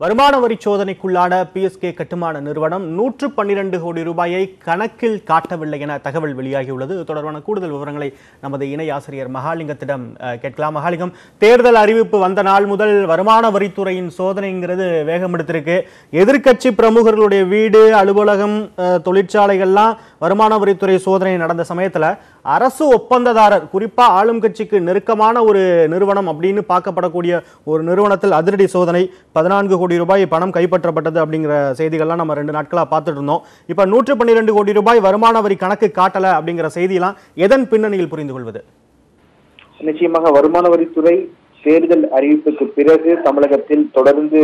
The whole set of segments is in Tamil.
வருமான வரி சோதனைக்குள்ளான பிஎஸ்கே கட்டுமான நிறுவனம் 112 கோடி ரூபாயை கணக்கில் காட்டவில்லை என தகவல் வெளியாகியுள்ளது. தொடர்பான கூடுதல் விவரங்களை நமது இணை ஆசிரியர் மகாலிங்கத்திடம் கேட்கலாம். மகாலிங்கம், தேர்தல் அறிவிப்பு வந்த நாள் முதல் வருமான வரித்துறையின் சோதனைங்கிறது வேகம் எடுத்திருக்கு. எதிர்க்கட்சி பிரமுகர்களுடைய வீடு, அலுவலகம், தொழிற்சாலைகள்லாம் வருமான வரித்துறை சோதனை நடந்த சமயத்துல அரசு ஒப்பந்ததாரர், குறிப்பா ஆளும் கட்சிக்கு நெருக்கமான ஒரு நிறுவனம் அப்படின்னு பார்க்கப்படக்கூடிய ஒரு நிறுவனத்தில் அதிரடி சோதனை. 14 கோடி ரூபாய் பணம் கைப்பற்றப்பட்டது அப்படிங்கிற செய்திகள்லாம் நம்ம 2 நாட்களா பார்த்துட்டு இருந்தோம். இப்ப 112 கோடி ரூபாய் வருமான வரி கணக்கு காட்டல அப்படிங்கிற செய்தியெல்லாம் எதன் பின்னணியில் புரிந்து கொள்வது? நிச்சயமாக வருமான வரித்துறை தேர்தல் அறிவிப்புக்கு பிறகு தமிழகத்தில் தொடர்ந்து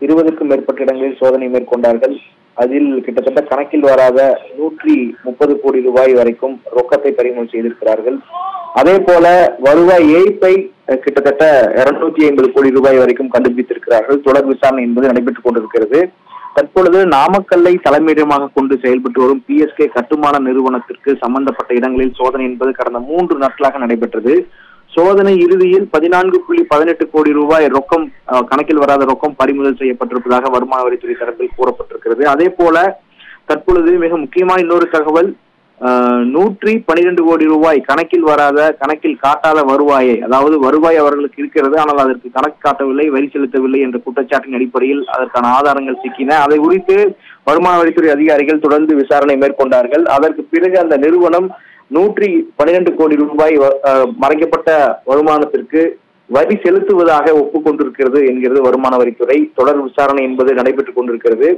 20க்கும் மேற்பட்ட இடங்களில் சோதனை மேற்கொண்டார்கள். அதில் கிட்டத்தட்ட கணக்கில் வராத 130 கோடி ரூபாய் வரைக்கும் ரொக்கத்தை பறிமுதல் செய்திருக்கிறார்கள். அதே போல வருவாய் ஏய்ப்பை கிட்டத்தட்ட 250 கோடி ரூபாய் வரைக்கும் கண்டுபிடித்திருக்கிறார்கள். தொடர் விசாரணை என்பது நடைபெற்றுக் கொண்டிருக்கிறது. தற்பொழுது நாமக்கல்லை தலைமையிடமாக கொண்டு செயல்பட்டு வரும் பிஎஸ்கே கட்டுமான நிறுவனத்திற்கு சம்பந்தப்பட்ட இடங்களில் சோதனை என்பது கடந்த 3 நாட்களாக நடைபெற்றது. சோதனை இறுதியில் 14.18 கோடி ரூபாய் ரொக்கம், கணக்கில் வராத ரொக்கம் பறிமுதல் செய்யப்பட்டிருப்பதாக வருமான வரித்துறை தரப்பில் கூறப்பட்டிருக்கிறது. அதே போல தற்பொழுது மிக முக்கியமான இன்னொரு தகவல், 112 கோடி ரூபாய் கணக்கில் காட்டாத வருவாயை, அதாவது வருவாய் அவர்களுக்கு இருக்கிறது, ஆனால் அதற்கு கணக்கு காட்டவில்லை, வரி செலுத்தவில்லை என்ற குற்றச்சாட்டின் அடிப்படையில் அதற்கான ஆதாரங்கள் சிக்கின. அதை குறித்து வருமான வரித்துறை அதிகாரிகள் தொடர்ந்து விசாரணை மேற்கொண்டார்கள். அதற்கு பிறகு அந்த நிறுவனம் 112 கோடி ரூபாய் மறைக்கப்பட்ட வருமானத்திற்கு வரி செலுத்துவதாக ஒப்புக்கொண்டிருக்கிறது என்கிறது வருமான வரித்துறை. தொடர் விசாரணை என்பது நடைபெற்றுக் கொண்டிருக்கிறது.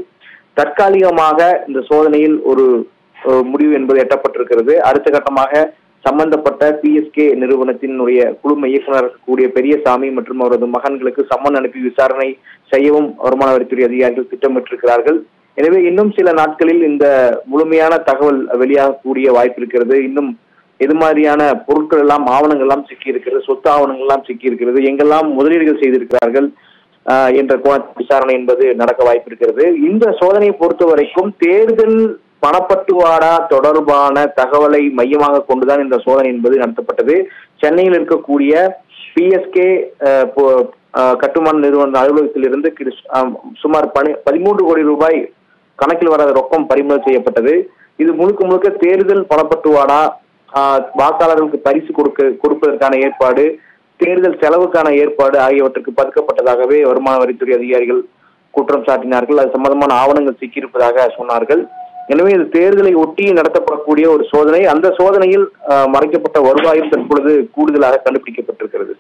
தற்காலிகமாக இந்த சோதனையில் ஒரு முடிவு என்பது எட்டப்பட்டிருக்கிறது. அடுத்த கட்டமாக சம்பந்தப்பட்ட பிஎஸ்கே நிறுவனத்தினுடைய குழும இயக்குநர் கூடிய பெரியசாமி மற்றும் அவரது மகன்களுக்கு சம்மன் அனுப்பி விசாரணை செய்யவும் வருமான வரித்துறை அதிகாரிகள் திட்டமிட்டிருக்கிறார்கள். எனவே இன்னும் சில நாட்களில் இந்த முழுமையான தகவல் வெளியாகக்கூடிய வாய்ப்பு இருக்கிறது. இன்னும் எது மாதிரியான பொருட்கள் எல்லாம், ஆவணங்கள் எல்லாம் சிக்கி இருக்கிறது, சொத்து ஆவணங்கள் எல்லாம் சிக்கி இருக்கிறது, எங்கெல்லாம் முதலீடுகள் செய்திருக்கிறார்கள் என்ற விசாரணை என்பது நடக்க வாய்ப்பு இருக்கிறது. இந்த சோதனையை பொறுத்த வரைக்கும் தேர்தல் பணப்பட்டுவாடா தொடர்பான தகவலை மையமாக கொண்டுதான் இந்த சோதனை என்பது நடத்தப்பட்டது. சென்னையில் இருக்கக்கூடிய பிஎஸ்கே கட்டுமான நிறுவன அலுவலகத்தில் இருந்து சுமார் 13 கோடி ரூபாய் கணக்கில் வராத ரொக்கம் பறிமுதல் செய்யப்பட்டது. இது முழுக்க தேர்தல் பணப்பட்டுவாடா, வாக்காளர்களுக்கு பரிசு கொடுப்பதற்கான ஏற்பாடு, தேர்தல் செலவுக்கான ஏற்பாடு ஆகியவற்றுக்கு பதுக்கப்பட்டதாகவே வருமான வரித்துறை அதிகாரிகள் குற்றம் சாட்டினார்கள். அது சம்பந்தமான ஆவணங்கள் சிக்கியிருப்பதாக சொன்னார்கள். எனவே இது தேர்தலை ஒட்டி நடத்தப்படக்கூடிய ஒரு சோதனை. அந்த சோதனையில் மறைக்கப்பட்ட வருவாயும் தற்பொழுது கூடுதலாக கண்டுபிடிக்கப்பட்டிருக்கிறது.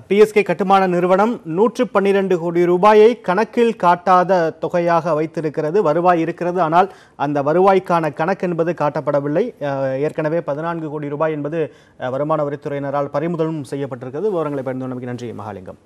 பிஎஸ்கே கட்டுமான நிறுவனம் 112 கோடி ரூபாயை கணக்கில் காட்டாத தொகையாக வைத்திருக்கிறது. வருவாய் இருக்கிறது, ஆனால் அந்த வருவாய்க்கான கணக்கு என்பது காட்டப்படவில்லை. ஏற்கனவே 14 கோடி ரூபாய் என்பது வருமான வரித்துறையினரால் பறிமுதலும் செய்யப்பட்டிருக்கிறது. விவரங்களை பகிர்ந்து கொண்டமைக்கு நன்றி மகாலிங்கம்.